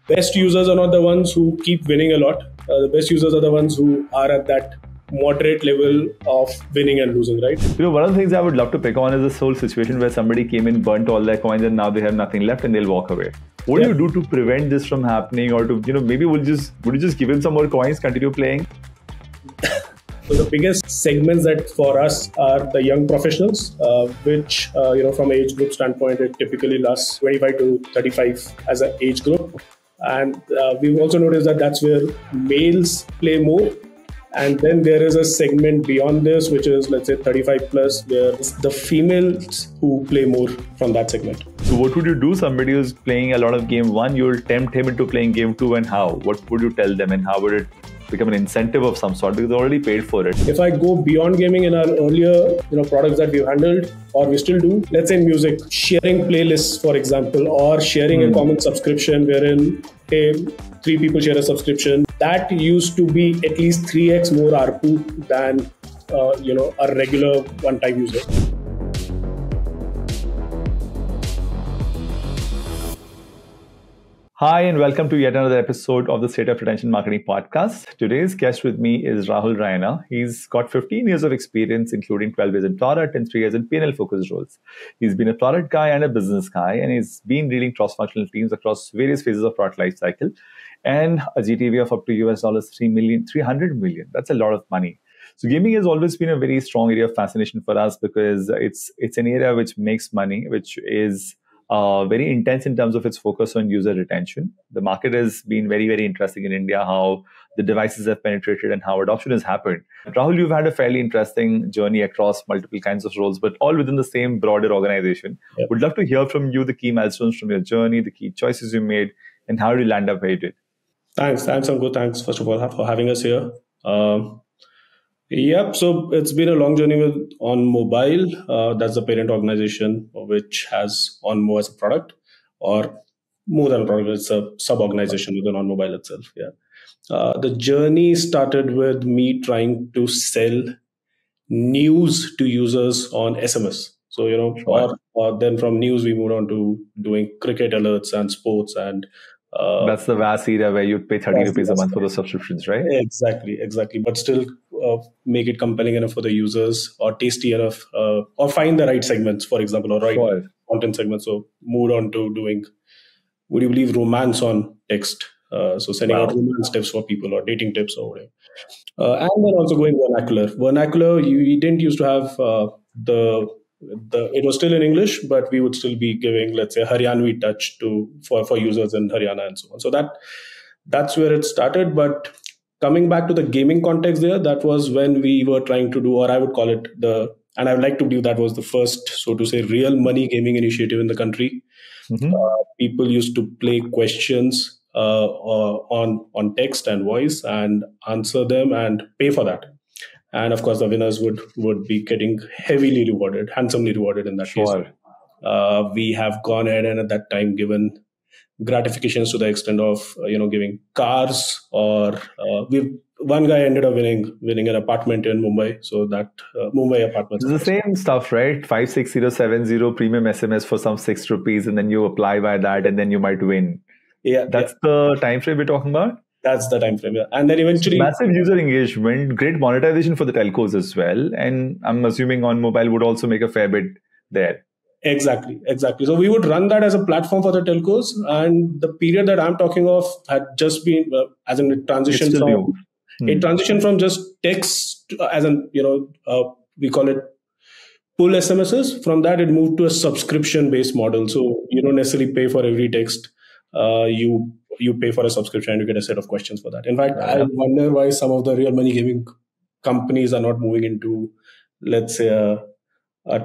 best users are not the ones who keep winning a lot. The best users are the ones who are at that moderate level of winning and losing, right? One of the things I would love to pick on is this whole situation where somebody came in, burnt all their coins, and now they have nothing left and they'll walk away. What do you do to prevent this from happening, or to maybe would you just give him some more coins, continue playing? So the biggest segments that for us are the young professionals, which from age group standpoint, it typically lasts 25 to 35 as an age group, and we've also noticed that that's where males play more. And then there is a segment beyond this, which is, let's say, 35 plus, where it's the females who play more from that segment. So what would you do? Somebody who's playing a lot of game one, you'll tempt him into playing game two, and how? What would you tell them, and how would it become an incentive of some sort, because they already paid for it? If I go beyond gaming in our earlier products that we've handled, or we still do, let's say music, sharing playlists, for example, or sharing a common subscription wherein, hey, 3 people share a subscription. That used to be at least 3x more ARPU than a regular one-time user. Hi, and welcome to yet another episode of the State of Retention Marketing Podcast. Today's guest with me is Rahul Raina. He's got 15 years of experience, including 12 years in product and 3 years in P&L focused roles. He's been a product guy and a business guy, and he's been leading cross-functional teams across various phases of product lifecycle, and a GTV of up to $300 million. That's a lot of money. So gaming has always been a very strong area of fascination for us, because it's an area which makes money, which is very intense in terms of its focus on user retention. The market has been very, very interesting in India, how the devices have penetrated and how adoption has happened. Rahul, you've had a fairly interesting journey across multiple kinds of roles, but all within the same broader organization. Yep. Would love to hear from you the key milestones from your journey, the key choices you made, and how did you land up where you did. Thanks, Ankur. Thanks, first of all, for having us here. So it's been a long journey with OnMobile. That's the parent organization which has Onmo as a product, or more than a product, it's a sub-organization within OnMobile itself. The journey started with me trying to sell news to users on SMS. So, or then from news, we moved on to doing cricket alerts and sports, and that's the vast era where you'd pay 30 rupees a month for the subscriptions, right? Exactly. But still make it compelling enough for the users, or tasty enough, or find the right segments, for example, or right content segments. So moved on to doing, would you believe, romance on text. So sending out romance tips for people, or dating tips, or whatever. And then also going vernacular. Vernacular, you didn't used to have it was still in English, but we would still be giving, let's say, Haryanvi touch for users in Haryana and so on. So that's where it started. But coming back to the gaming context there, that was when we were trying to do, or I would call it and I would like to believe that was the first, so to say, real money gaming initiative in the country. Mm-hmm. People used to play questions on text and voice and answer them and pay for that. And of course, the winners would be getting heavily rewarded, handsomely rewarded in that case. We have gone ahead and at that time given gratifications to the extent of giving cars, or one guy ended up winning an apartment in Mumbai. So that Mumbai apartment. It's the same stuff, right? 56070 premium SMS for some 6 rupees, and then you apply by that, and then you might win. That's the time frame we're talking about. That's the time frame, and then eventually massive user engagement, great monetization for the telcos as well, and I'm assuming OnMobile would also make a fair bit there. Exactly. So we would run that as a platform for the telcos, and the period that I'm talking of had just been as in transition from just text, as in we call it pull SMSs. From that, it moved to a subscription based model. So you don't necessarily pay for every text. You pay for a subscription and you get a set of questions for that. In fact, I wonder why some of the real money gaming companies are not moving into, let's say, a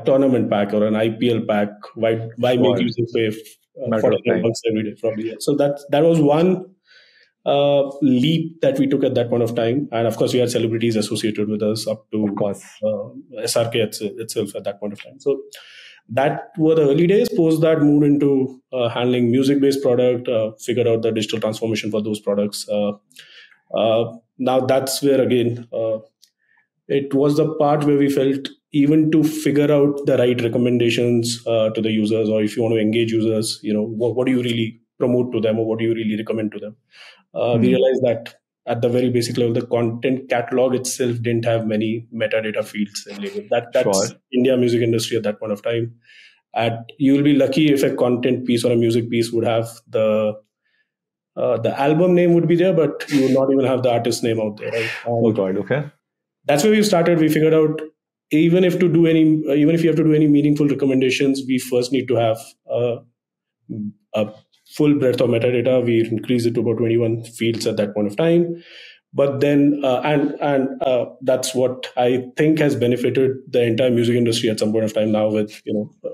tournament pack or an IPL pack. Why make users pay $49 every day? Probably. So that was one leap that we took at that point of time. And of course, we had celebrities associated with us up to SRK itself at that point of time. So that were the early days. Post that, moved into handling music-based product, figured out the digital transformation for those products. Now that's where, again, it was the part where we felt even to figure out the right recommendations to the users, or if you want to engage users, what do you really promote to them, or what do you really recommend to them? We realized that at the very basic level, the content catalog itself didn't have many metadata fields available. That's India music industry at that point of time. You will be lucky if a content piece or a music piece would have the album name would be there, but you would not even have the artist name out there, right? Oh God, okay. That's where we started. We figured out even if you have to do any meaningful recommendations, we first need to have a full breadth of metadata. We increased it to about 21 fields at that point of time. But then, that's what I think has benefited the entire music industry at some point of time now with,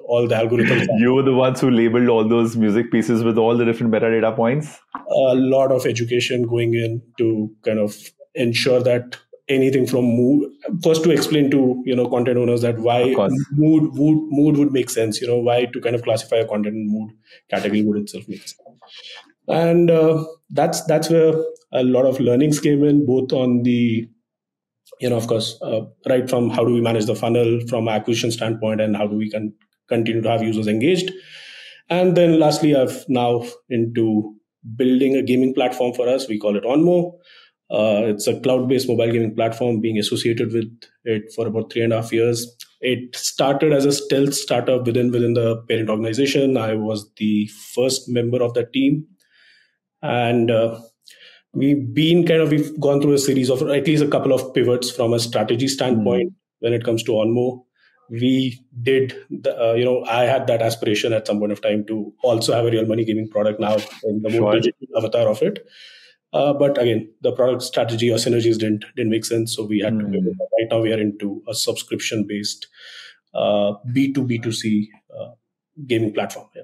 all the algorithms. You were the ones who labeled all those music pieces with all the different metadata points? A lot of education going in to kind of ensure that anything from mood, first to explain to, content owners that why mood would make sense, why to kind of classify a content in mood category would itself make sense. And that's where a lot of learnings came in, both on the, of course, right from how do we manage the funnel from acquisition standpoint, and how do we continue to have users engaged. And then lastly, I've now into building a gaming platform for us. We call it Onmo. It's a cloud-based mobile gaming platform, being associated with it for about 3.5 years. It started as a stealth startup within the parent organization. I was the first member of that team. And we've gone through a series of at least a couple of pivots from a strategy standpoint when it comes to Onmo. We did, I had that aspiration at some point of time to also have a real money gaming product now in the more digital avatar of it. But again, the product strategy or synergies didn't make sense. So we had to pivot. Right now we are into a subscription-based B2B2C gaming platform. Yeah.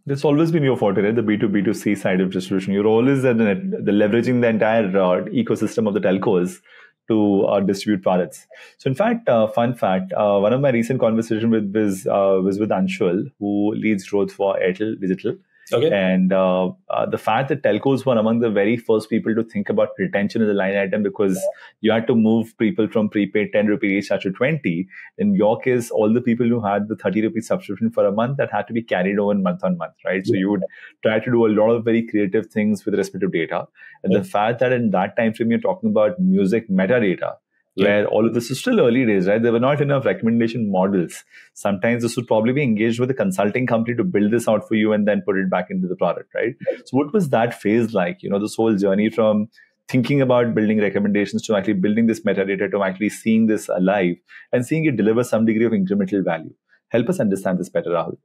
That's always been your forte, right? The B2B2C side of distribution. You're always at the leveraging the entire ecosystem of the telcos to distribute products. So in fact, fun fact, one of my recent conversations was with Anshul, who leads growth for Airtel Digital. Okay. And the fact that telcos were among the very first people to think about retention as a line item, because you had to move people from prepaid 10 rupee recharge to 20. In your case, all the people who had the 30 rupee subscription for a month, that had to be carried over month on month, right? So you would try to do a lot of very creative things with respect to data. And the fact that in that time frame, you're talking about music metadata, where all of this is still early days, right? There were not enough recommendation models. Sometimes this would probably be engaged with a consulting company to build this out for you and then put it back into the product, right? So what was that phase like? This whole journey from thinking about building recommendations to actually building this metadata to actually seeing this alive and seeing it deliver some degree of incremental value. Help us understand this better, Rahul.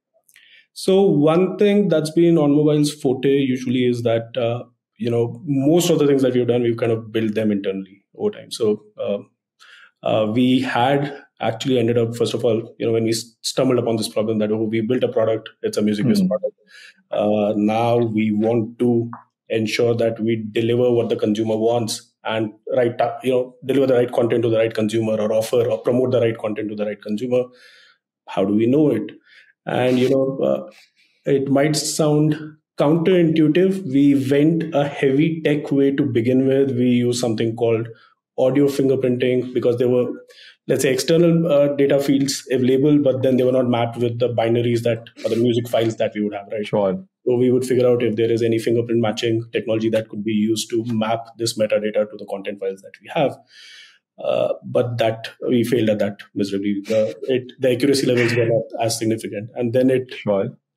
So one thing that's been OnMobile's forte usually is that, most of the things that we've done, we've kind of built them internally over time. So we had actually ended up, first of all, when we stumbled upon this problem that, we built a product, it's a music-based product. Now we want to ensure that we deliver what the consumer wants and deliver the right content to the right consumer, or offer or promote the right content to the right consumer. How do we know it? And, it might sound counterintuitive. We went a heavy tech way to begin with. We use something called audio fingerprinting because there were, let's say, external data fields available, but then they were not mapped with the binaries or the music files that we would have, right? Sure. So we would figure out if there is any fingerprint matching technology that could be used to map this metadata to the content files that we have. But that we failed at that miserably. The accuracy levels were not as significant. And then it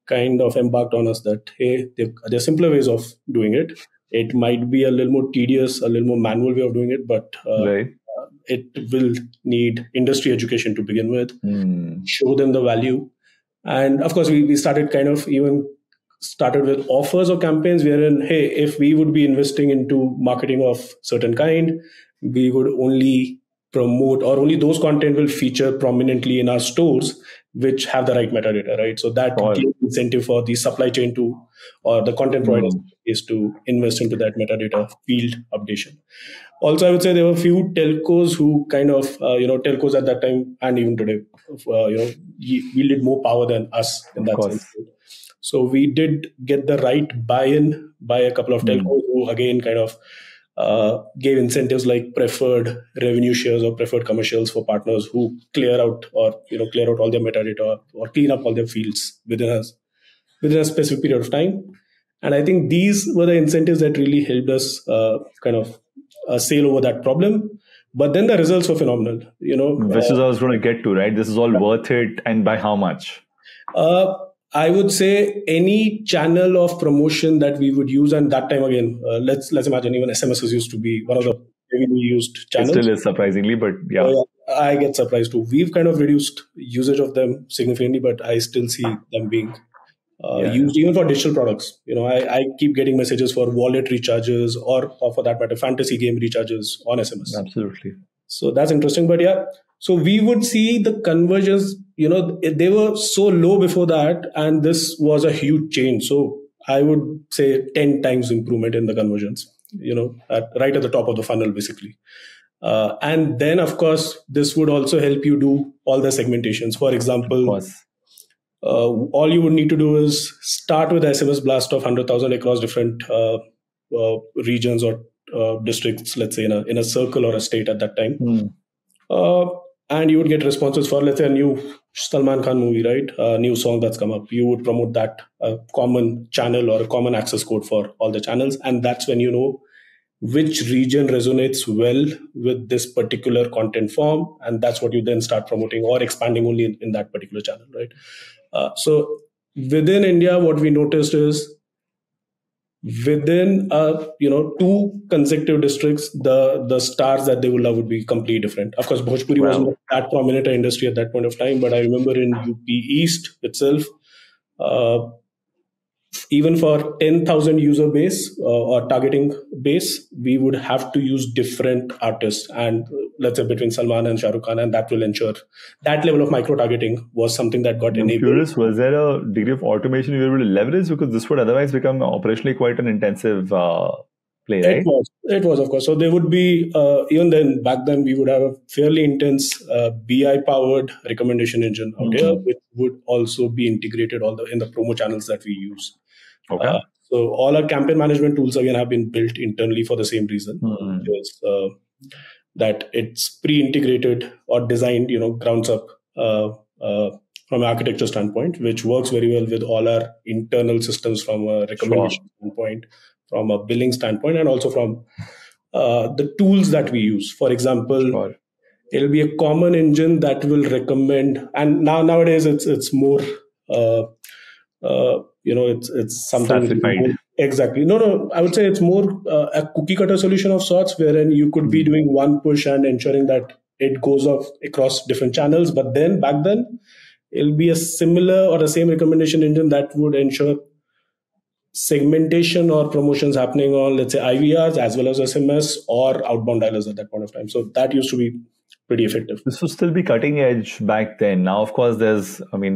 kind of embarked on us that, hey, there are simpler ways of doing it. It might be a little more tedious, a little more manual way of doing it, but it will need industry education to begin with, show them the value. And of course, we started with offers or campaigns wherein, hey, if we would be investing into marketing of certain kind, we would only promote, or only those content will feature prominently in our stores which have the right metadata, right? So that gives incentive for the supply chain or the content providers is to invest into that metadata field updation. Also, I would say there were a few telcos who kind of, telcos at that time and even today, wielded more power than us in that sense. So we did get the right buy-in by a couple of telcos who again kind of gave incentives like preferred revenue shares or preferred commercials for partners who clear out all their metadata or clean up all their fields within a specific period of time. And I think these were the incentives that really helped us kind of sail over that problem. But then the results were phenomenal. Which is I was going to get to, right? This is all worth it, and by how much? I would say any channel of promotion that we would use, and that time again, let's imagine even SMSs used to be one of the heavily used It channels. still is surprisingly, but yeah. I get surprised too. We've kind of reduced usage of them significantly, but I still see them being used even for digital products. I keep getting messages for wallet recharges or for that matter, fantasy game recharges on SMS. Absolutely. So that's interesting. But yeah, so we would see the conversions, they were so low before that, and this was a huge change. So I would say 10 times improvement in the conversions, right at the top of the funnel, basically. And then, of course, this would also help you do all the segmentations. For example, all you would need to do is start with SMS blast of 100,000 across different regions or districts, let's say in a circle or a state at that time. And you would get responses for, let's say, a new Salman Khan movie, right? A new song that's come up. You would promote that common channel or a common access code for all the channels. And that's when you know which region resonates well with this particular content form. And that's what you then start promoting or expanding only in that particular channel, right? So within India, what we noticed is within 2 consecutive districts, the stars that they would love would be completely different. Of course, Bhojpuri wasn't that prominent an industry at that point of time, but I remember in UP East itself, even for 10,000 user base or targeting base, we would have to use different artists, and let's say between Salman and Shah Rukh Khan, and that will ensure that level of micro targeting was something that got enabled. I'm curious, was there a degree of automation you were able to leverage, because this would otherwise become operationally quite an intensive play, right? It was, of course. So there would be, even then, back then, we would have a fairly intense BI-powered recommendation engine out here, which would also be integrated in the promo channels that we use. Okay. So all our campaign management tools, again, have been built internally for the same reason, because that it's pre-integrated or designed, grounds up from an architecture standpoint, which works very well with all our internal systems from a recommendation standpoint, from a billing standpoint, and also from the tools that we use. For example, it'll be a common engine that will recommend, and nowadays it's more, it's something more, exactly. No, I would say it's more a cookie cutter solution of sorts, wherein you could be doing one push and ensuring that it goes off across different channels. But then back then, it'll be a similar or the same recommendation engine that would ensure segmentation or promotions happening on, let's say, IVRs as well as SMS or outbound dialers at that point of time. So that used to be pretty effective. This would still be cutting edge back then. Now, of course,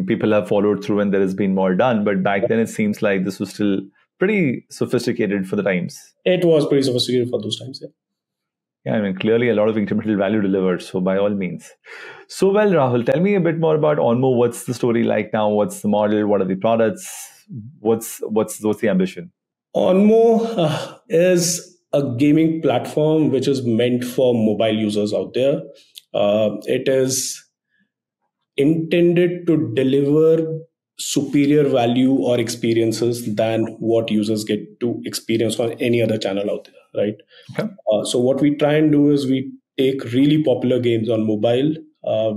people have followed through and there has been more done. But back then, it seems like this was still pretty sophisticated for the times. It was pretty sophisticated for those times, yeah. Yeah, I mean, clearly a lot of incremental value delivered. So by all means. So, well, Rahul, tell me a bit more about Onmo. What's the story like now? What's the model? What are the products? What's the ambition? Onmo is a gaming platform which is meant for mobile users out there. It is intended to deliver superior value or experiences than what users get to experience on any other channel out there, right? Okay. So what we try and do is we take really popular games on mobile,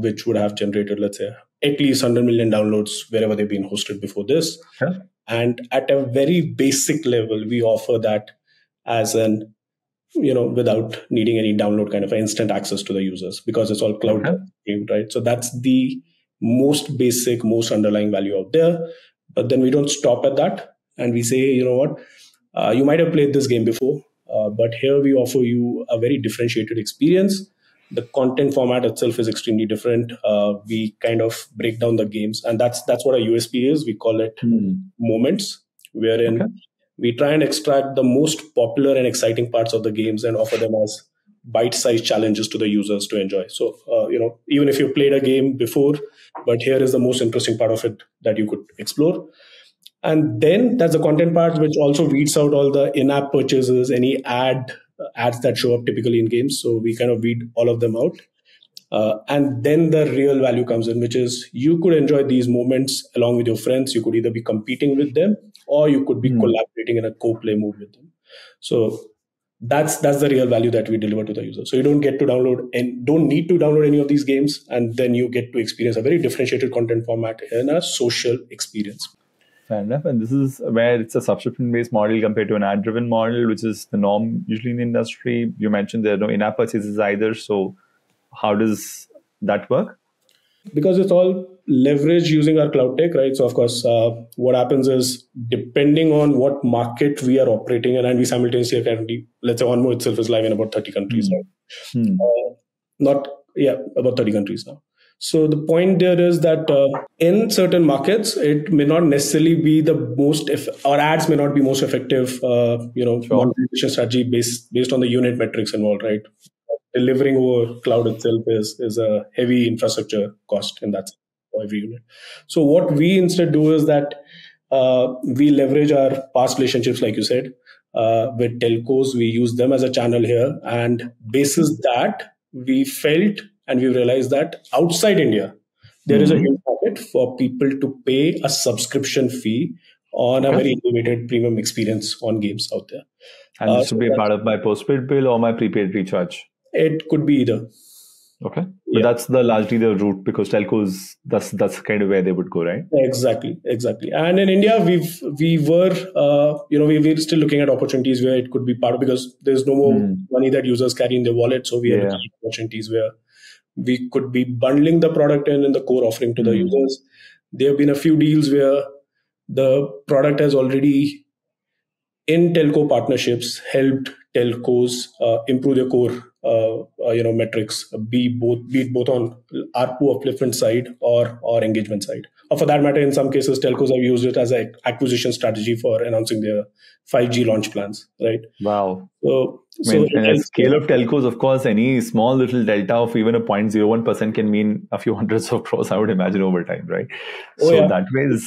which would have generated, let's say, at least 100 million downloads wherever they've been hosted before this. Okay. And at a very basic level, we offer that as an, without needing any download, kind of instant access to the users, because it's all cloud streamed, right? So that's the most basic, most underlying value out there. But then we don't stop at that. And we say, you know what, you might have played this game before, but here we offer you a very differentiated experience. The content format itself is extremely different. We kind of break down the games, and that's what our USP is. We call it moments, wherein we try and extract the most popular and exciting parts of the games and offer them as bite-sized challenges to the users to enjoy. So, even if you played a game before, but here is the most interesting part of it that you could explore. And then there's the content part, which also weeds out all the in-app purchases, any ads that show up typically in games. So we kind of weed all of them out. And then the real value comes in, which is you could enjoy these moments along with your friends. You could either be competing with them, or you could be collaborating in a co-play mode with them. So that's the real value that we deliver to the user. So you don't get to download and don't need to download any of these games, and then you get to experience a very differentiated content format in a social experience. Fair enough. And this is where it's a subscription-based model compared to an ad-driven model, which is the norm usually in the industry. You mentioned there are no in-app purchases either. So how does that work? Because it's all leveraged using our cloud tech, right? So of course, what happens is, depending on what market we are operating in, and we simultaneously currently, let's say Onmo itself is live in about 30 countries, right? About 30 countries now. So the point there is that in certain markets, it may not necessarily be the most, or ads may not be most effective, monetization strategy based on the unit metrics involved, right? Delivering over cloud itself is a heavy infrastructure cost in that for every unit. So what we instead do is that we leverage our past relationships, like you said, with telcos. We use them as a channel here, and basis that we felt and we realized that outside India, there is a huge market for people to pay a subscription fee on a very elevated premium experience on games out there. And this would be a part of my postpaid bill or my prepaid recharge? It could be either. Okay. But that's largely the route, because telcos, that's kind of where they would go, right? Exactly. And in India, we were still looking at opportunities where it could be part of, because there's no more money that users carry in their wallet. So we are looking at opportunities where we could be bundling the product in the core offering to the users. There have been a few deals where the product has already, in telco partnerships, helped telcos improve their core metrics, be it both on ARPU upliftment side or engagement side. Or for that matter, in some cases, telcos have used it as an acquisition strategy for announcing their 5G launch plans, right? Wow. And the scale of telcos, of course, any small little delta of even a 0.01% can mean a few hundreds of crores, I would imagine, over time, right? That way,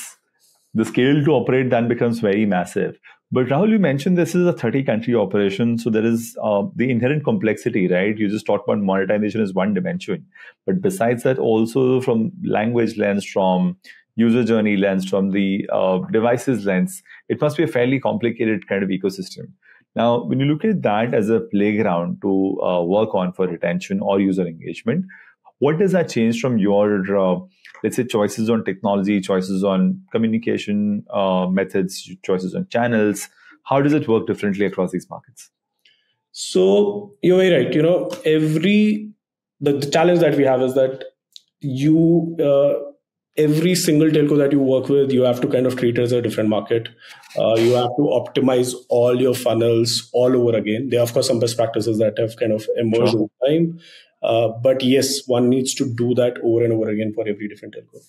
the scale to operate then becomes very massive. But Rahul, you mentioned this is a 30-country operation, so there is the inherent complexity, right? You just talked about monetization as one dimension. But besides that, also from language lens, from user journey lens, from the devices lens, it must be a fairly complicated kind of ecosystem. Now, when you look at that as a playground to work on for retention or user engagement, what does that change from your, let's say, choices on technology, choices on communication methods, choices on channels? How does it work differently across these markets? So you're very right. The challenge that we have is that every single telco that you work with, you have to kind of treat it as a different market. You have to optimize all your funnels all over again. There are, of course, some best practices that have kind of emerged over time. But yes, one needs to do that over and over again for every different telco.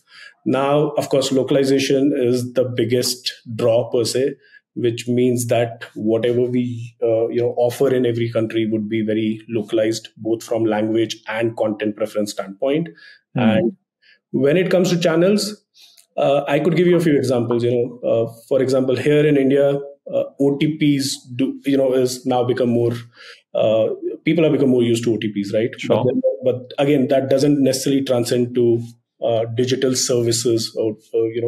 Now, of course, localization is the biggest draw per se, which means that whatever we offer in every country would be very localized, both from language and content preference standpoint. And when it comes to channels, I could give you a few examples. For example, here in India, OTPs is now become more. People have become more used to OTPs, right? Sure. But again, that doesn't necessarily transcend to digital services, or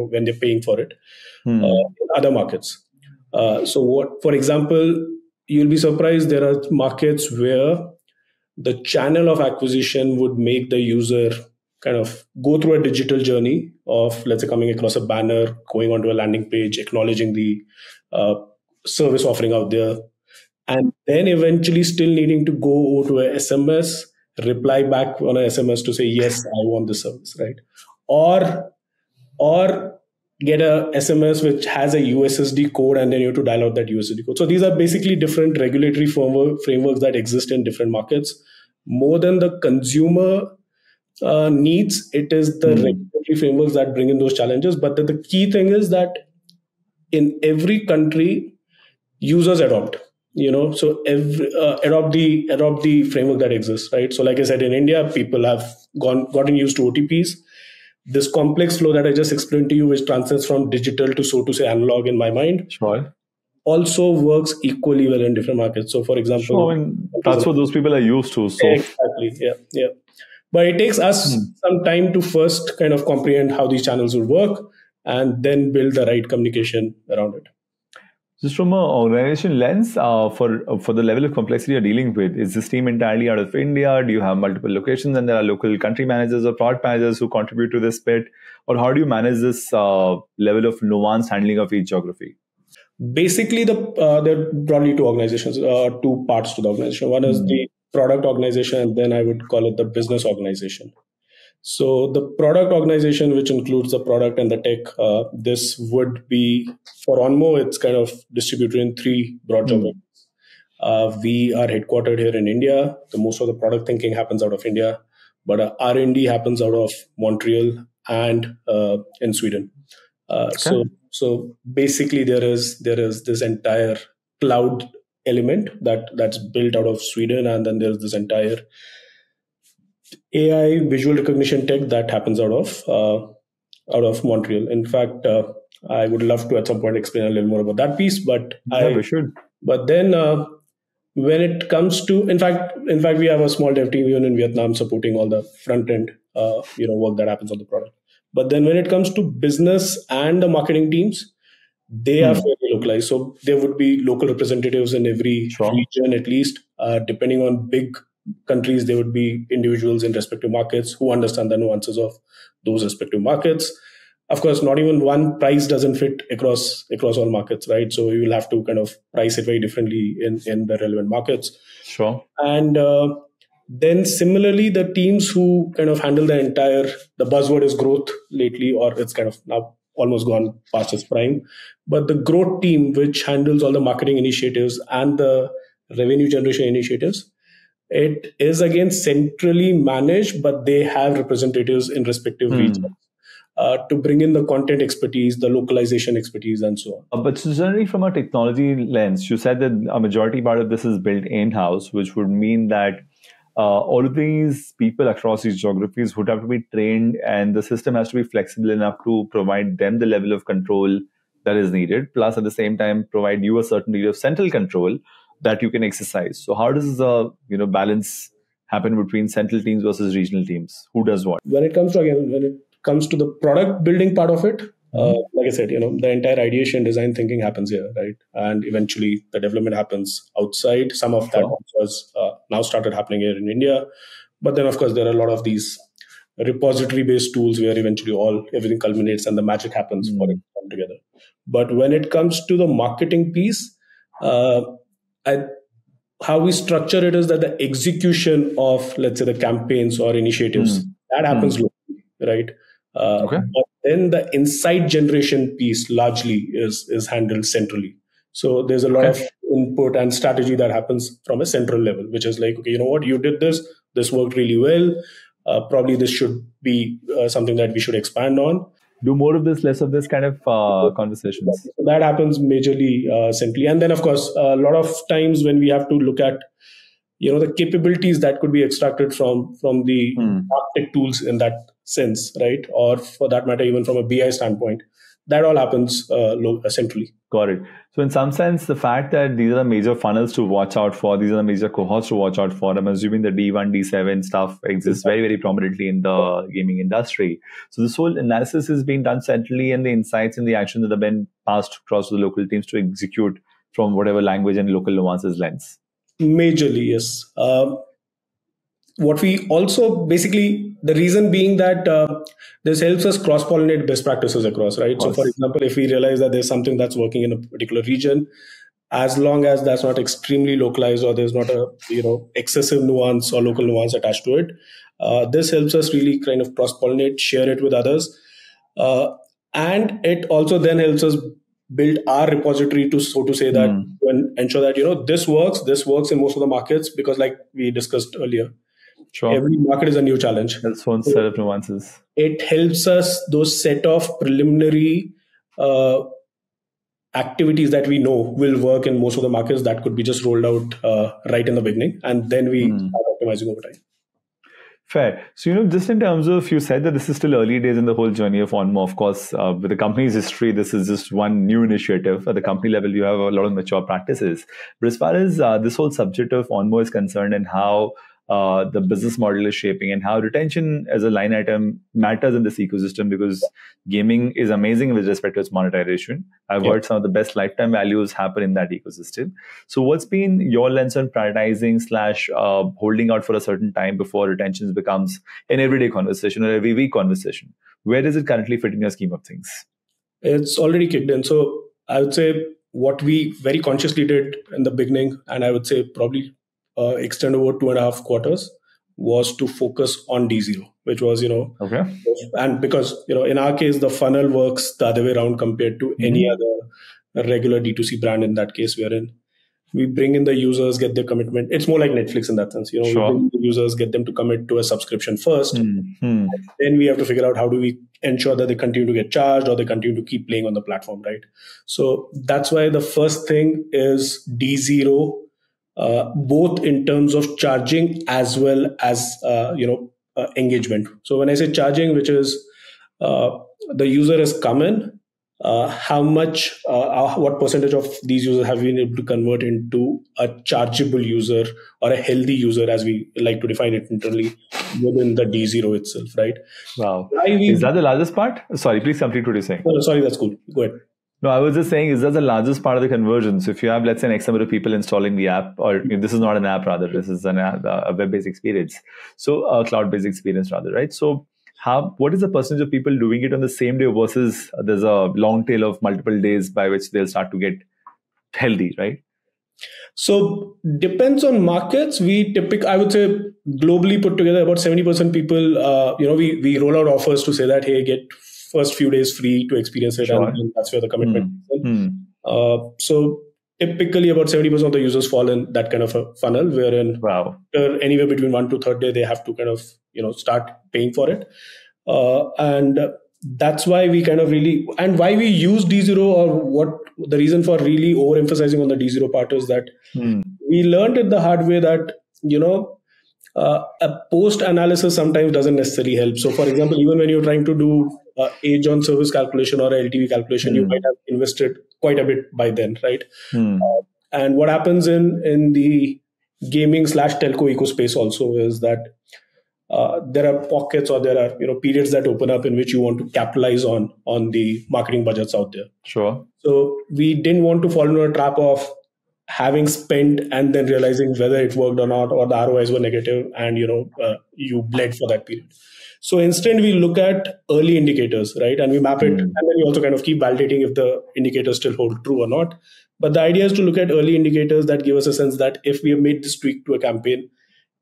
when they're paying for it in other markets. For example, you'll be surprised, there are markets where the channel of acquisition would make the user kind of go through a digital journey of, let's say, coming across a banner, going onto a landing page, acknowledging the service offering out there, and then eventually still needing to go to a SMS, reply back on a SMS to say, yes, I want the service, right? Or get a SMS which has a USSD code, and then you have to dial out that USSD code. So these are basically different regulatory frameworks that exist in different markets. More than the consumer needs, it is the regulatory frameworks that bring in those challenges. But the key thing is that in every country, users adopt. So adopt the framework that exists, right? So like I said, in India, people have gotten used to OTPs. This complex flow that I just explained to you, which transcends from digital to, so to say, analog in my mind, also works equally well in different markets. So for example, that's what those people are used to. So exactly, yeah. But it takes us some time to first kind of comprehend how these channels will work, and then build the right communication around it. Just from an organization lens, for the level of complexity you're dealing with, is this team entirely out of India? Do you have multiple locations and there are local country managers or product managers who contribute to this bit? Or how do you manage this level of nuanced handling of each geography? Basically, there are broadly two organizations, two parts to the organization. One is the product organization, and then I would call it the business organization. So the product organization, which includes the product and the tech, this would be for Onmo. It's kind of distributed in three broad geographies. We are headquartered here in India. The most of the product thinking happens out of India, but R&D happens out of Montreal and in Sweden. So basically, there is this entire cloud element that's built out of Sweden, and then there's this entire AI visual recognition tech that happens out of Montreal. In fact, I would love to at some point explain a little more about that piece, but we should. But then when it comes to, in fact, we have a small dev team even in Vietnam supporting all the front end, work that happens on the product. But then when it comes to business and the marketing teams, they are fairly localized. So there would be local representatives in every region, at least. Depending on big countries, there would be individuals in respective markets who understand the nuances of those respective markets. Of course, not even one price doesn't fit across all markets, right? So you will have to kind of price it very differently in the relevant markets. Sure. And then similarly, the teams who kind of handle the buzzword is growth lately, or it's kind of now almost gone past its prime. But the growth team, which handles all the marketing initiatives and the revenue generation initiatives, it is again centrally managed, but they have representatives in respective regions to bring in the content expertise, the localization expertise, and so on. But generally, from a technology lens, you said that a majority part of this is built in-house, which would mean that all of these people across these geographies would have to be trained, and the system has to be flexible enough to provide them the level of control that is needed, plus at the same time provide you a certain degree of central control that you can exercise. So how does the balance happen between central teams versus regional teams? Who does what? When it comes to the product building part of it, like I said, the entire ideation design thinking happens here, right? And eventually the development happens outside. Some of that has now started happening here in India. But then, of course, there are a lot of these repository-based tools where eventually everything culminates and the magic happens for it to come together. But when it comes to the marketing piece, how we structure it is that the execution of, let's say, the campaigns or initiatives, that happens locally, right? But then the insight generation piece largely is handled centrally. So there's a lot of input and strategy that happens from a central level, which is like, okay, you know what, you did this worked really well. Probably this should be something that we should expand on. Do more of this, less of this kind of conversations. So that happens majorly centrally. And then, of course, a lot of times when we have to look at the capabilities that could be extracted from the tech tools in that sense, right? Or for that matter, even from a BI standpoint, that all happens centrally. Got it. So in some sense, the fact that these are the major funnels to watch out for, these are the major cohorts to watch out for, I'm assuming the D1, D7 stuff exists very, very prominently in the gaming industry. So this whole analysis is being done centrally, and the insights and the actions that have been passed across to the local teams to execute from whatever language and local nuances lens. Majorly, yes. What we also basically, the reason being that this helps us cross-pollinate best practices across, right? So for example, if we realize that there's something that's working in a particular region, as long as that's not extremely localized or there's not a excessive nuance or local nuance attached to it, this helps us really kind of cross-pollinate, share it with others. And it also then helps us build our repository to, so to say, that and ensure that this works in most of the markets, because like we discussed earlier, every market is a new challenge. That's one set of nuances. It helps us, those set of preliminary activities that we know will work in most of the markets, that could be just rolled out right in the beginning, and then we start optimizing over time. Fair. So, just in terms of, you said that this is still early days in the whole journey of Onmo. Of course, with the company's history, this is just one new initiative. At the company level, you have a lot of mature practices. But as far as this whole subject of Onmo is concerned, and how the business model is shaping, and how retention as a line item matters in this ecosystem, because gaming is amazing with respect to its monetization. I've heard some of the best lifetime values happen in that ecosystem. So what's been your lens on prioritizing / holding out for a certain time before retention becomes an everyday conversation or every week conversation? Where does it currently fit in your scheme of things? It's already kicked in. So I would say what we very consciously did in the beginning, and I would say probably extend over 2.5 quarters, was to focus on D0, which was, Okay. and because, in our case, the funnel works the other way around compared to any other regular D2C brand. In that case, we bring in the users, get their commitment. It's more like Netflix in that sense. Sure. We bring in the users, get them to commit to a subscription first. Then we have to figure out how do we ensure that they continue to get charged or they continue to keep playing on the platform, right? So that's why the first thing is D0, both in terms of charging as well as engagement. So when I say charging, which is the user has come in, what percentage of these users have been able to convert into a chargeable user or a healthy user, as we like to define it internally within the D0 itself, right? Wow. Is that the largest part? Sorry, please complete what you're saying. No, sorry, that's cool. Go ahead. No, I was just saying, is that the largest part of the conversion? So if you have, let's say, an X number of people installing the app, or this is not an app, rather, this is a web-based experience. So a cloud-based experience, rather, right? So what is the percentage of people doing it on the same day versus there's a long tail of multiple days by which they'll start to get healthy, right? So depends on markets. I would say globally put together, about 70% people, we roll out offers to say that, hey, get first few days free to experience it. Sure. And that's where the commitment is. So typically about 70% of the users fall in that kind of a funnel, wherein anywhere between 1 to 3rd day, they have to kind of, start paying for it. And that's why we kind of really, and why we use D0, or what the reason for really overemphasizing on the D0 part is that we learned it the hard way that, a post analysis sometimes doesn't necessarily help. So for example, even when you're trying to do age on service calculation or LTV calculation, you might have invested quite a bit by then, right? And what happens in the gaming / telco eco space also is that there are pockets, or there are periods that open up in which you want to capitalize on the marketing budgets out there. Sure. So we didn't want to fall into a trap of having spent and then realizing whether it worked or not, or the ROIs were negative, and you bled for that period. So instead, we look at early indicators, right? And we map it, and then we also kind of keep validating if the indicators still hold true or not. But the idea is to look at early indicators that give us a sense that if we have made this tweak to a campaign,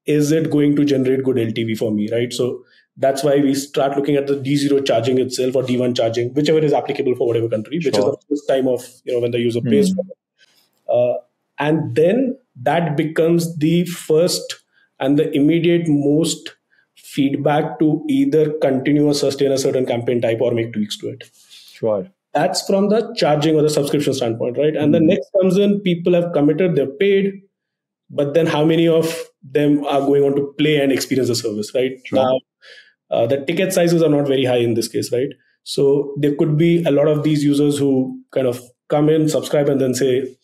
is it going to generate good LTV for me, right? So that's why we start looking at the D0 charging itself, or D1 charging, whichever is applicable for whatever country, which is the first time of when the user pays for it. And then that becomes the first and the immediate most feedback to either continue or sustain a certain campaign type or make tweaks to it. Sure. That's from the charging or the subscription standpoint, right? And the next comes in, people have committed, they're paid, but then how many of them are going on to play and experience the service, right? Sure. Now, the ticket sizes are not very high in this case, right? So there could be a lot of these users who kind of come in, subscribe, and then say,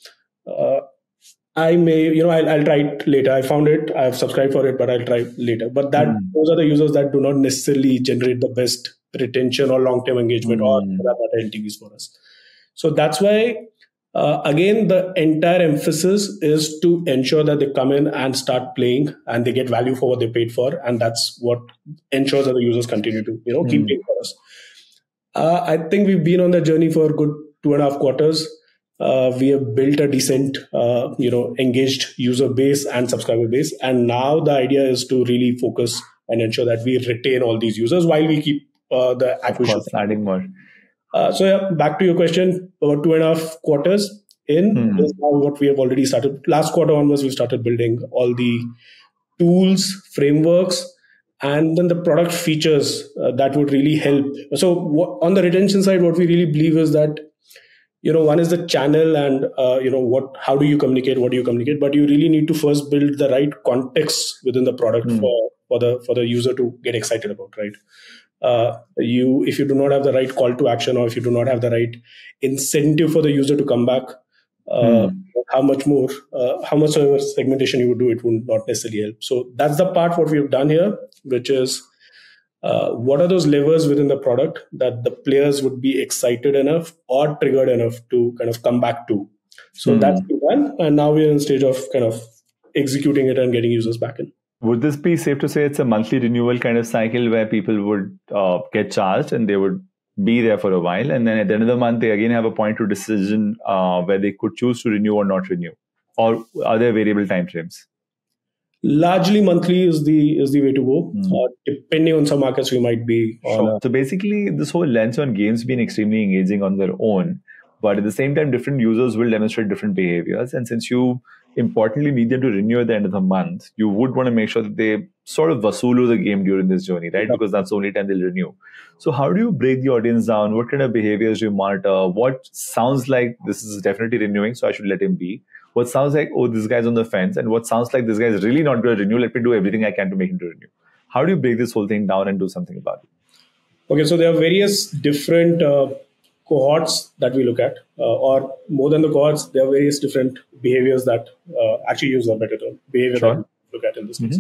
I may, I'll try it later. I found it, I've subscribed for it, but I'll try later. But those are the users that do not necessarily generate the best retention or long-term engagement or LTVs for us. So that's why, again, the entire emphasis is to ensure that they come in and start playing and they get value for what they paid for. And that's what ensures that the users continue to, keep paying for us. I think we've been on that journey for a good 2.5 quarters. We have built a decent, engaged user base and subscriber base. And now the idea is to really focus and ensure that we retain all these users while we keep the acquisition. Of course, adding more. Back to your question, about 2.5 quarters in is now what we have already started. Last quarter onwards, we started building all the tools, frameworks, and then the product features that would really help. So on the retention side, what we really believe is that one is the channel and, how do you communicate, what do you communicate, but you really need to first build the right context within the product for the user to get excited about, right? If you do not have the right call to action, or if you do not have the right incentive for the user to come back, how much more, how much of segmentation you would do, it would not necessarily help. So that's the part what we've done here, which is what are those levers within the product that the players would be excited enough or triggered enough to kind of come back to. So that's been done, and now we're in the stage of kind of executing it and getting users back in. Would this be safe to say it's a monthly renewal kind of cycle where people would get charged and they would be there for a while, and then at the end of the month they again have a point to decision where they could choose to renew or not renew, or are there variable timeframes? Largely monthly is the way to go. Depending on some markets, we might be on. So basically, this whole lens on games being extremely engaging on their own, but at the same time, different users will demonstrate different behaviors. And since you importantly need them to renew at the end of the month, you would want to make sure that they sort of vasulu the game during this journey, right? Because that's the only time they'll renew. So how do you break the audience down? What kind of behaviors do you monitor? What sounds like this is definitely renewing, so I should let him be? What sounds like, oh, this guy's on the fence, and what sounds like this guy is really not going to renew. Let me do everything I can to make him to renew. How do you break this whole thing down and do something about it? Okay, so there are various different cohorts that we look at, or more than the cohorts, there are various different behaviors that actually use a better term, behavior that we look at in this case.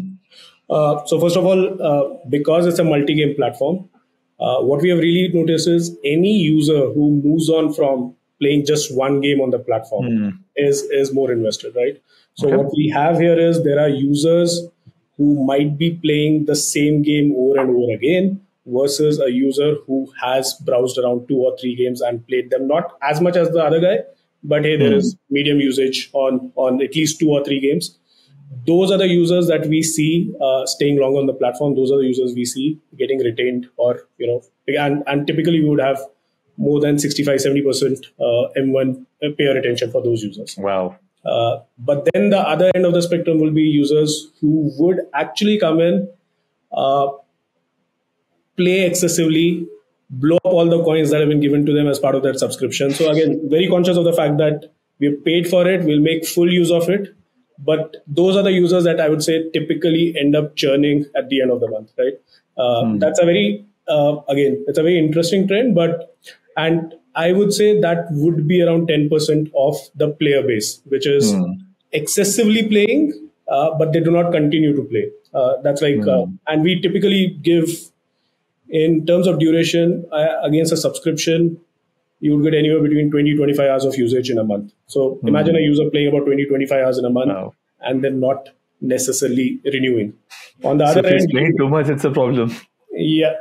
So first of all, because it's a multi-game platform, what we have really noticed is any user who moves on from playing just one game on the platform is more invested, right? So what we have here is there are users who might be playing the same game over and over again versus a user who has browsed around 2 or 3 games and played them, not as much as the other guy, but hey, there is medium usage on at least 2 or 3 games. Those are the users that we see staying long on the platform. Those are the users we see getting retained, or, and typically we would have more than 65-70% M1 payer retention for those users. Wow. But then the other end of the spectrum will be users who would actually come in, play excessively, blow up all the coins that have been given to them as part of that subscription. So again, very conscious of the fact that we've paid for it, we'll make full use of it. But those are the users that I would say typically end up churning at the end of the month, right? That's a very, again, it's a very interesting trend, and I would say that would be around 10% of the player base, which is excessively playing, but they do not continue to play. That's like, and we typically give, in terms of duration, against a subscription, you would get anywhere between 20-25 hours of usage in a month. So imagine a user playing about 20-25 hours in a month and then not necessarily renewing. On the other end, if he's playing too much, it's a problem. Yeah.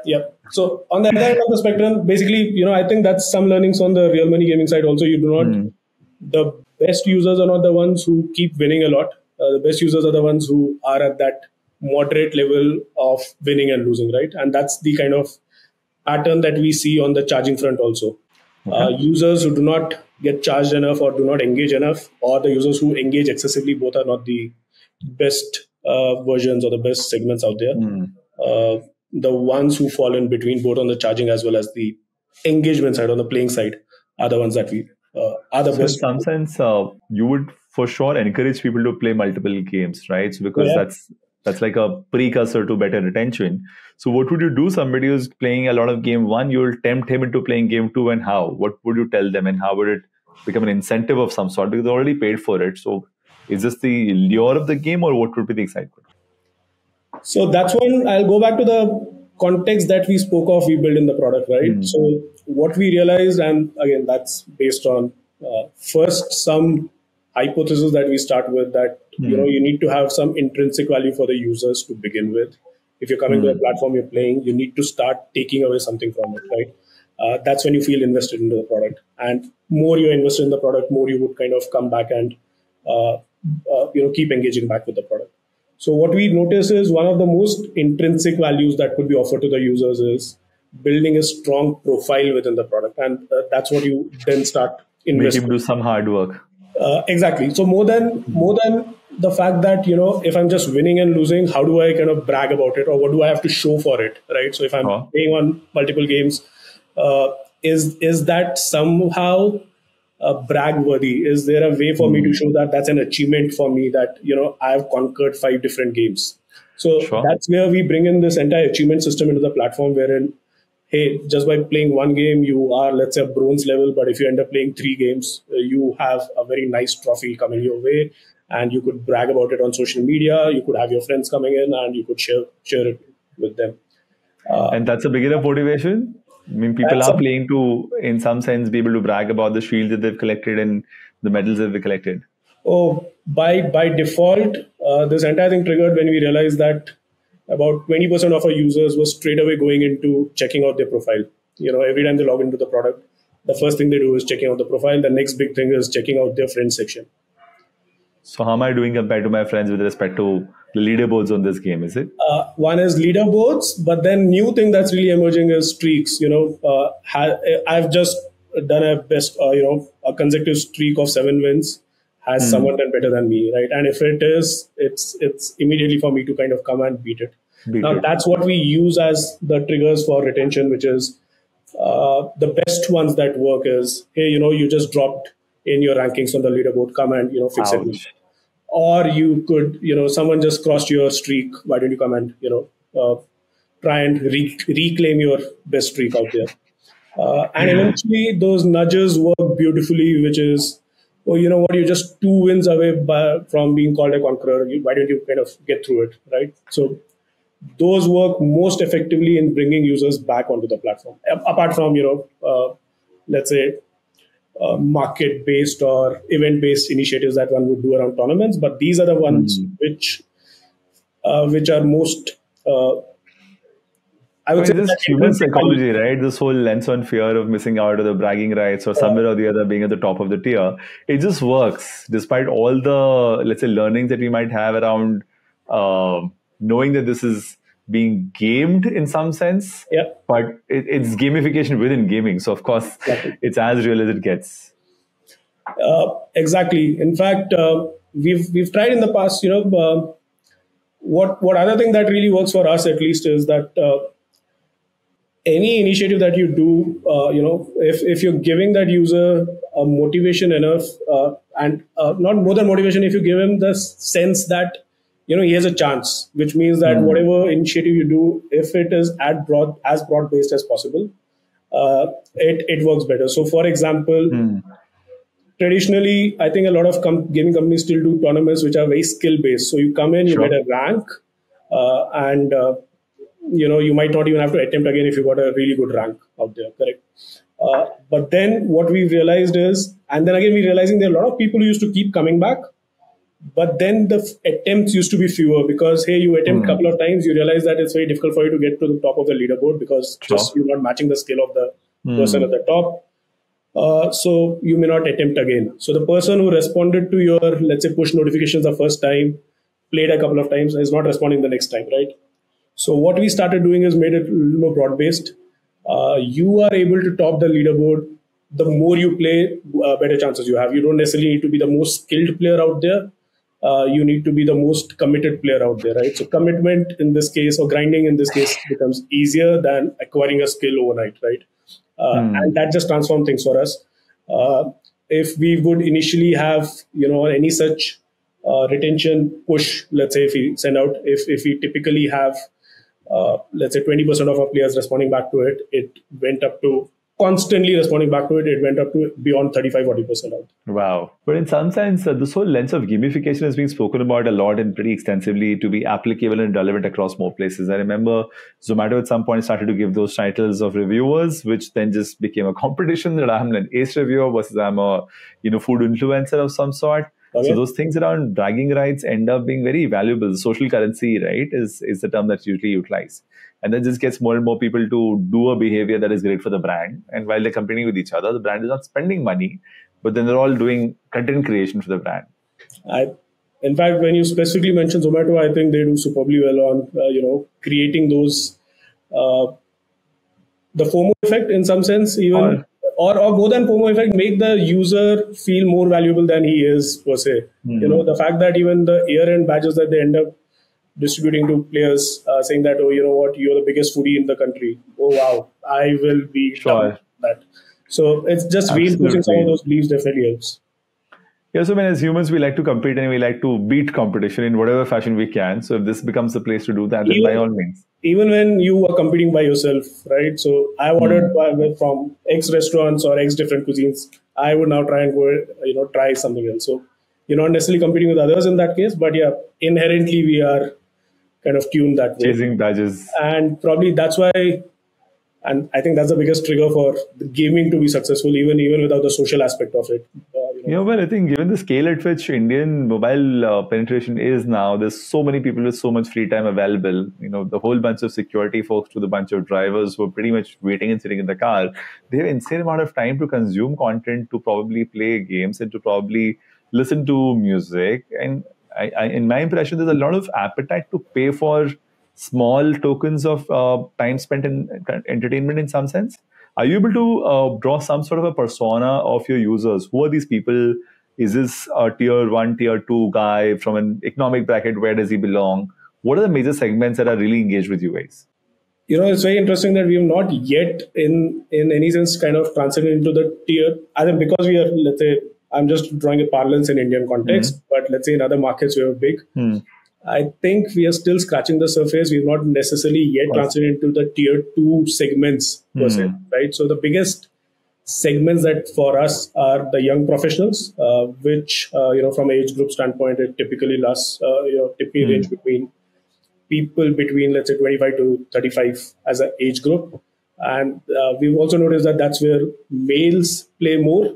So on the other end of the spectrum, basically, I think that's some learnings on the real money gaming side also. You do not, the best users are not the ones who keep winning a lot. The best users are the ones who are at that moderate level of winning and losing, right? And that's the kind of pattern that we see on the charging front also. Users who do not get charged enough or do not engage enough, or the users who engage excessively, both are not the best versions or the best segments out there. The ones who fall in between, both on the charging as well as the engagement side, on the playing side, are the ones that we are the best. In some sense, you would for sure encourage people to play multiple games, right? So because that's like a precursor to better retention. So what would you do? Somebody who's playing a lot of game 1, you'll tempt him into playing game 2, and how? What would you tell them, and how would it become an incentive of some sort? Because they already paid for it. So is this the lure of the game, or what would be the excitement? So that's when I'll go back to the context that we spoke of, we build in the product, right? So what we realized, and again, that's based on first some hypothesis that we start with, that you need to have some intrinsic value for the users to begin with. If you're coming to a platform you're playing, you need to start taking away something from it, right? That's when you feel invested into the product. And more you're invested in the product, more you would kind of come back and keep engaging back with the product. So what we notice is one of the most intrinsic values that could be offered to the users is building a strong profile within the product. And that's what you then start investing. Make him do some hard work. Exactly. So more than the fact that, if I'm just winning and losing, how do I kind of brag about it, or what do I have to show for it, right? So if I'm playing on multiple games, is that somehow brag worthy? Is there a way for me to show that that's an achievement for me, that, I've conquered 5 different games? So that's where we bring in this entire achievement system into the platform, wherein hey, just by playing one game, you are, let's say, a bronze level. But if you end up playing 3 games, you have a very nice trophy coming your way, and you could brag about it on social media. You could have your friends coming in, and you could share it with them. And that's a big enough motivation. I mean, people That's are playing to, in some sense, be able to brag about the shields that they've collected and the medals that they've collected. Oh, by default, this entire thing triggered when we realized that about 20% of our users were straight away going into checking out their profile. Every time they log into the product, the first thing they do is checking out the profile. The next big thing is checking out their friends section. So how am I doing compared to my friends with respect to the leaderboards on this game, is it? One is leaderboards, but then new thing that's really emerging is streaks. I've just done a consecutive streak of 7 wins. Has someone done better than me, right? And if it is, it's immediately for me to kind of come and beat it. That's what we use as the triggers for retention, which is the best ones that work is, hey, you just dropped in your rankings on the leaderboard, come and fix it. Or you could, someone just crossed your streak. Why don't you come and, try and reclaim your best streak out there? And eventually those nudges work beautifully, which is, oh, you know what, you're just 2 wins away from being called a conqueror. Why don't you kind of get through it, right? So those work most effectively in bringing users back onto the platform. Apart from, let's say, market-based or event-based initiatives that one would do around tournaments, but these are the ones which are most, I would say, this human psychology, right? This whole lens on fear of missing out or the bragging rights or somewhere or the other being at the top of the tier. It just works despite all the, let's say, learnings that we might have around knowing that this is being gamed in some sense. Yeah. But it's gamification within gaming. So, of course, it's as real as it gets. Exactly. In fact, we've tried in the past, what other thing that really works for us at least is that any initiative that you do, if you're giving that user a motivation enough, and not more than motivation, if you give him the sense that he has a chance, which means that whatever initiative you do, if it is as broad based as possible, it works better. So, for example, traditionally, I think a lot of gaming companies still do tournaments which are very skill based. So you come in, you get a rank, and you might not even have to attempt again if you got a really good rank out there, correct? But then what we've realized is, and then again we're realizing there are a lot of people who used to keep coming back, but then the attempts used to be fewer because, hey, you attempt a couple of times, you realize that it's very difficult for you to get to the top of the leaderboard because just you're not matching the skill of the person at the top. So you may not attempt again. So the person who responded to your, let's say, push notifications the first time, played a couple of times, is not responding the next time, right? So what we started doing is made it a little more broad-based. You are able to top the leaderboard. The more you play, better chances you have. You don't necessarily need to be the most skilled player out there. You need to be the most committed player out there, right? So commitment in this case, or grinding in this case, becomes easier than acquiring a skill overnight, right? And that just transformed things for us. If we would initially have, any such retention push, let's say if we send out, if we typically have, let's say 20% of our players responding back to it, it went up to constantly responding back to it. It went up to beyond 35-40% out. Wow. But in some sense, this whole lens of gamification has been spoken about a lot and pretty extensively to be applicable and relevant across more places. I remember Zomato at some point started to give those titles of reviewers, which then just became a competition that I'm an ace reviewer versus I'm a food influencer of some sort. Okay. So those things around bragging rights end up being very valuable. Social currency, right, is the term that's usually utilized. And then just gets more and more people to do a behavior that is great for the brand. And while they're competing with each other, the brand is not spending money, but then they're all doing content creation for the brand. In fact, when you specifically mention Zomato, I think they do superbly well on, creating those, the FOMO effect in some sense, even, or more than FOMO effect, make the user feel more valuable than he is per se. The fact that even the year-end badges that they end up distributing to players, saying that, oh, you know what, you're the biggest foodie in the country. Oh, wow, I will be that. So it's just reinforcing some of those beliefs definitely helps. Yeah, so as humans, we like to compete and we like to beat competition in whatever fashion we can. So if this becomes the place to do that, then by all means. Even when you are competing by yourself, right? So I ordered from X restaurants or X different cuisines. I would now try and go, try something else. So you're not necessarily competing with others in that case, but yeah, inherently we are kind of tuned that way. Chasing badges. And probably that's why, and I think that's the biggest trigger for the gaming to be successful, even without the social aspect of it. Well, I think given the scale at which Indian mobile penetration is now, there's so many people with so much free time available. The whole bunch of security folks to the bunch of drivers who are pretty much waiting and sitting in the car. They have insane amount of time to consume content, to probably play games, and to probably listen to music. And in my impression, there's a lot of appetite to pay for small tokens of time spent in entertainment in some sense. Are you able to draw some sort of a persona of your users? Who are these people? Is this a tier 1, tier 2 guy from an economic bracket? Where does he belong? What are the major segments that are really engaged with you guys? It's very interesting that we have not yet in any sense kind of transited into the tier. I think because we are, let's say, I'm just drawing a parlance in Indian context, but let's say in other markets we are big. I think we are still scratching the surface. We've not necessarily yet transited into the tier 2 segments per se, right? So the biggest segments that for us are the young professionals, which, from age group standpoint, it typically lasts, typically range between people between, let's say, 25 to 35 as an age group. And we've also noticed that that's where males play more.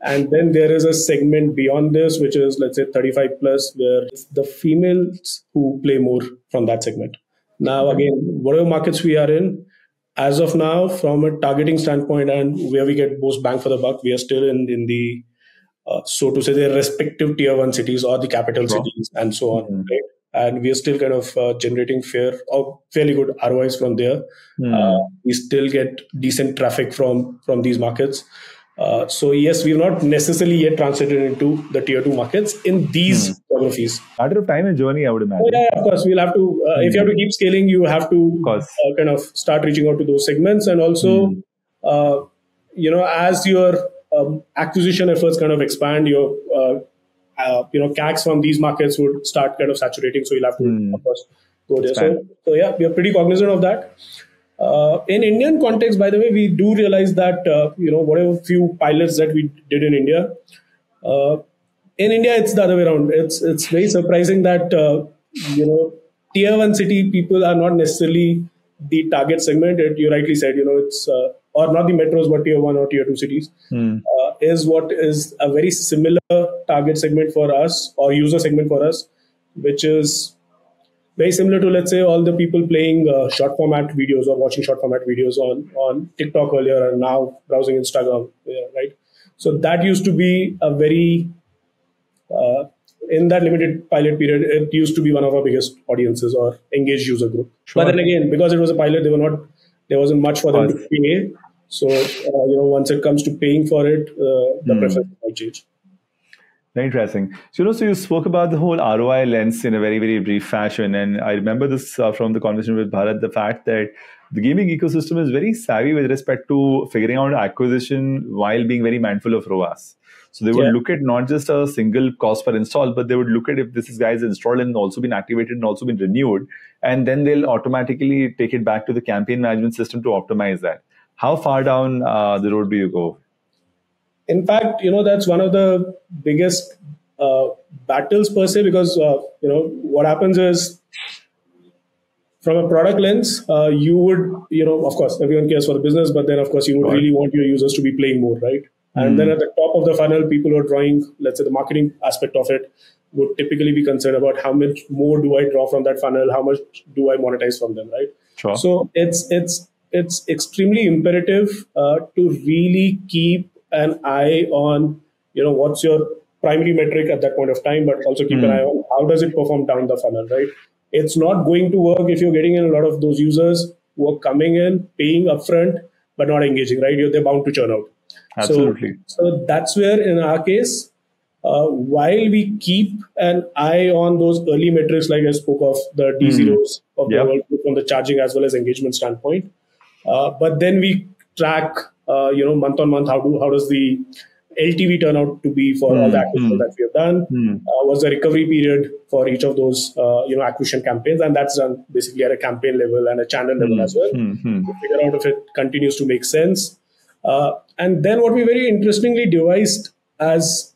And then there is a segment beyond this, which is, let's say, 35 plus, where it's the females who play more from that segment. Now, again, whatever markets we are in, as of now, from a targeting standpoint and where we get most bang for the buck, we are still in the, so to say, their respective tier 1 cities or the capital cities and so on. Right? And we are still kind of generating fairly good ROIs from there. We still get decent traffic from these markets. So yes, we've not necessarily yet transited into the tier 2 markets in these geographies. Matter of time and journey, I would imagine. Yeah, of course, we'll have to. If you have to keep scaling, you have to kind of start reaching out to those segments, and also, as your acquisition efforts kind of expand, your CACs from these markets would start kind of saturating. So you'll have to, of course, go there. So yeah, we are pretty cognizant of that. In Indian context, by the way, we do realize that, whatever few pilots that we did in India, it's the other way around. It's very surprising that, tier 1 city people are not necessarily the target segment. You rightly said, it's, or not the metros, but tier 1 or tier 2 cities, is what is a very similar target segment for us or user segment for us, which is very similar to, let's say, all the people playing short format videos or watching short format videos on TikTok earlier and now browsing Instagram, right? So that used to be a very, in that limited pilot period, it used to be one of our biggest audiences or engaged user group. But then again, because it was a pilot, there wasn't much for them to pay. So, once it comes to paying for it, the preference might change. Very interesting. So, you spoke about the whole ROI lens in a very, very brief fashion. And I remember this from the conversation with Bharat, the fact that the gaming ecosystem is very savvy with respect to figuring out acquisition while being very mindful of RoAS. So they would look at not just a single cost per install, but they would look at if this guy is installed and also been activated and also been renewed. And then they'll automatically take it back to the campaign management system to optimize that. How far down the road do you go? In fact, that's one of the biggest battles per se, because, what happens is, from a product lens, you would, of course, everyone cares for the business, but then, of course, you would really want your users to be playing more, right? And then at the top of the funnel, people who are drawing, let's say, the marketing aspect of it would typically be concerned about how much more do I draw from that funnel? How much do I monetize from them, right? Sure. So it's extremely imperative to really keep an eye on, what's your primary metric at that point of time, but also keep an eye on how does it perform down the funnel, right? It's not going to work if you're getting in a lot of those users who are coming in, paying upfront, but not engaging, right? They're bound to churn out. Absolutely. So that's where, in our case, while we keep an eye on those early metrics, like I spoke of, the D0s of the world from the charging as well as engagement standpoint, but then we track, month on month, how does the LTV turn out to be for all the acquisitions that we have done? What's the recovery period for each of those acquisition campaigns? And that's done basically at a campaign level and a channel level as well to figure out if it continues to make sense. And then what we very interestingly devised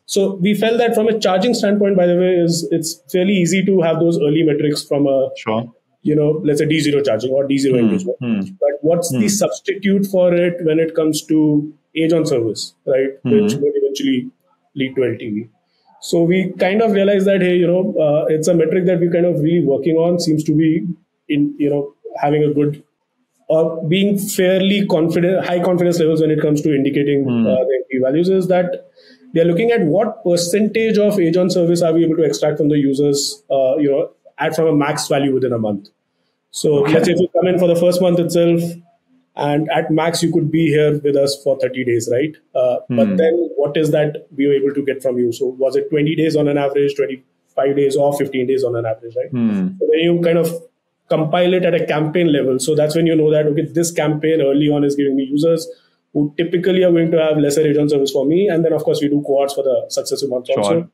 so we felt that from a charging standpoint, by the way, it's fairly easy to have those early metrics from a let's say D0 charging or D0 engagement. But what's the substitute for it when it comes to age on service, right? Which will eventually lead to LTV. So we kind of realized that, hey, it's a metric that we're kind of really working on, seems to be having a good or being fairly confident, high confidence levels when it comes to indicating the LTV values, is that we are looking at what percentage of age on service are we able to extract from the users, add from a max value within a month. So let's say if you come in for the first month itself, and at max you could be here with us for 30 days, right? But then what is that we were able to get from you? So was it 20 days on an average, 25 days, or 15 days on an average, right? So when you kind of compile it at a campaign level, so that's when you know that, okay, this campaign early on is giving me users who typically are going to have lesser age on service for me. And then, of course, we do cohorts for the successive months also.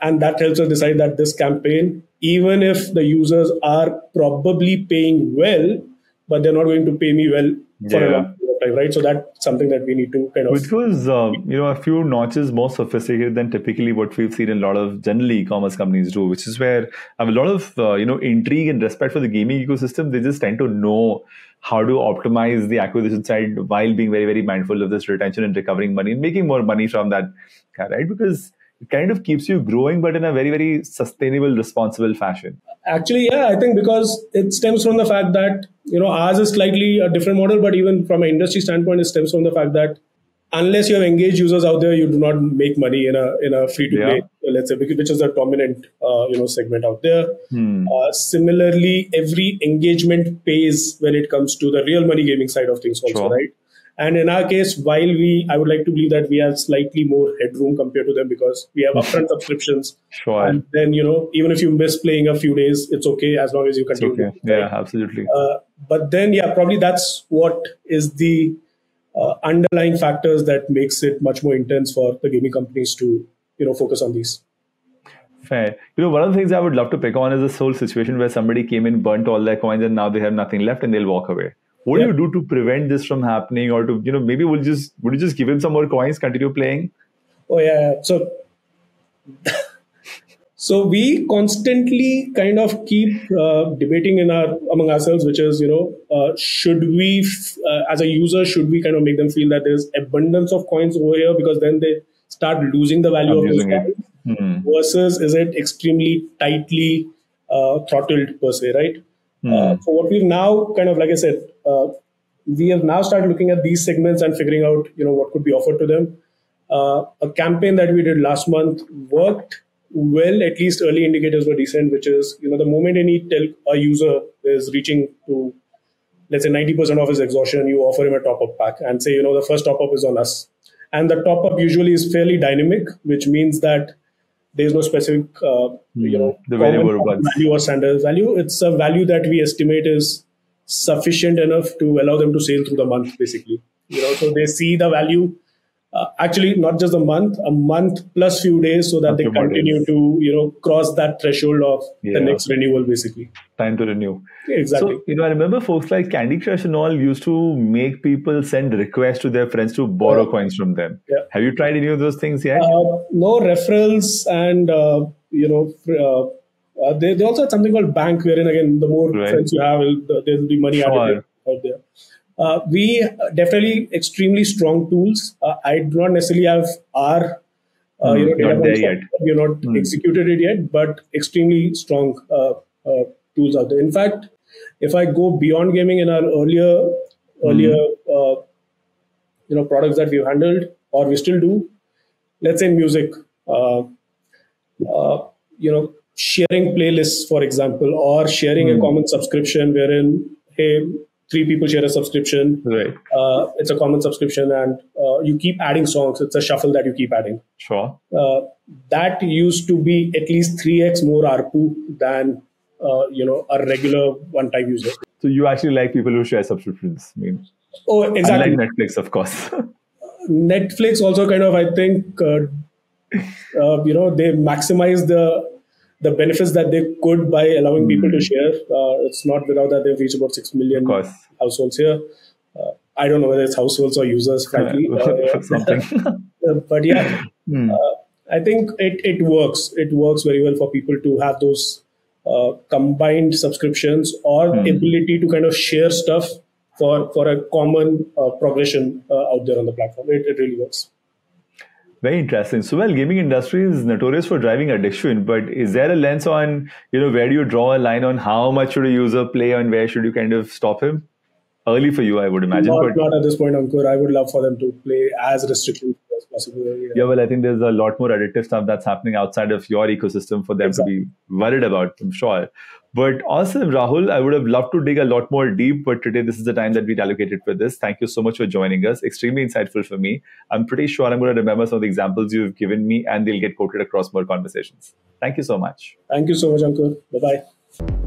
And that helps us decide that this campaign, even if the users are probably paying well, but they're not going to pay me well for a long period of time, right? So that's something that we need to kind of... Which was, a few notches more sophisticated than typically what we've seen in a lot of generally e-commerce companies do, which is where I have a lot of, intrigue and respect for the gaming ecosystem. They just tend to know how to optimize the acquisition side while being very, very mindful of this retention and recovering money and making more money from that, right? Because it kind of keeps you growing, but in a very, very sustainable, responsible fashion. Actually, yeah, I think because it stems from the fact that, ours is slightly a different model, but even from an industry standpoint, it stems from the fact that unless you have engaged users out there, you do not make money in a free-to-play, let's say, which is the dominant, segment out there. Similarly, every engagement pays when it comes to the real money gaming side of things also, right? And in our case, while I would like to believe that we have slightly more headroom compared to them because we have upfront subscriptions. And then, even if you miss playing a few days, it's okay as long as you continue. It's okay. Yeah, absolutely. But then, probably that's what is the underlying factors that makes it much more intense for the gaming companies to, focus on these. Fair. One of the things I would love to pick on is this whole situation where somebody came in, burnt all their coins, and now they have nothing left and they'll walk away. What do you do to prevent this from happening, or to, maybe would you just give him some more coins, continue playing? Oh yeah. So we constantly kind of keep debating among ourselves, which is, should we, as a user, should we kind of make them feel that there's abundance of coins over here because then they start losing the value of those coins, versus is it extremely tightly throttled per se, right? So what we've now kind of, like I said, we have now started looking at these segments and figuring out, what could be offered to them. A campaign that we did last month worked well. At least early indicators were decent, which is, the moment a user is reaching to, let's say, 90% of his exhaustion, you offer him a top-up pack and say, the first top-up is on us. And the top-up usually is fairly dynamic, which means that there's no specific, the value or standard value. It's a value that we estimate is sufficient enough to allow them to sail through the month, basically. So they see the value, actually not just a month plus few days, so that they continue to, cross that threshold of the next renewal, basically. Time to renew. Exactly. So, I remember folks like Candy Crush and all used to make people send requests to their friends to borrow coins from them. Have you tried any of those things yet? No, referrals and, they also had something called bank, wherein, again, the more friends you have, there will be money added out there. We definitely extremely strong tools. I do not necessarily have our not there yet. We have not executed it yet, but extremely strong tools out there. In fact, if I go beyond gaming in our earlier products that we've handled or we still do, let's say in music, sharing playlists, for example, or sharing a common subscription wherein, hey, 3 people share a subscription. Right. It's a common subscription and you keep adding songs. It's a shuffle that you keep adding. Sure. That used to be at least 3x more ARPU than, a regular one-time user. So you actually like people who share subscriptions? Oh, exactly. Unlike Netflix, of course. Netflix also kind of, I think, they maximize the benefits that they could by allowing people to share. It's not without that they've reached about 6 Of million course. households here. I don't know whether it's households or users, frankly. Something. But yeah, I think it works. It works very well for people to have those combined subscriptions or ability to kind of share stuff for a common progression out there on the platform. It really works. Very interesting. So, well, gaming industry is notorious for driving addiction, but is there a lens on, where do you draw a line on how much should a user play and where should you kind of stop him? Early for you, I would imagine. Not at this point, Ankur. I would love for them to play as restricted as possible. Yeah, well, I think there's a lot more addictive stuff that's happening outside of your ecosystem for them to be worried about, I'm sure. But awesome, Rahul. I would have loved to dig a lot more deep, but today this is the time that we allocated for this. Thank you so much for joining us. Extremely insightful for me. I'm pretty sure I'm going to remember some of the examples you've given me and they'll get quoted across more conversations. Thank you so much. Thank you so much, Ankur. Bye-bye.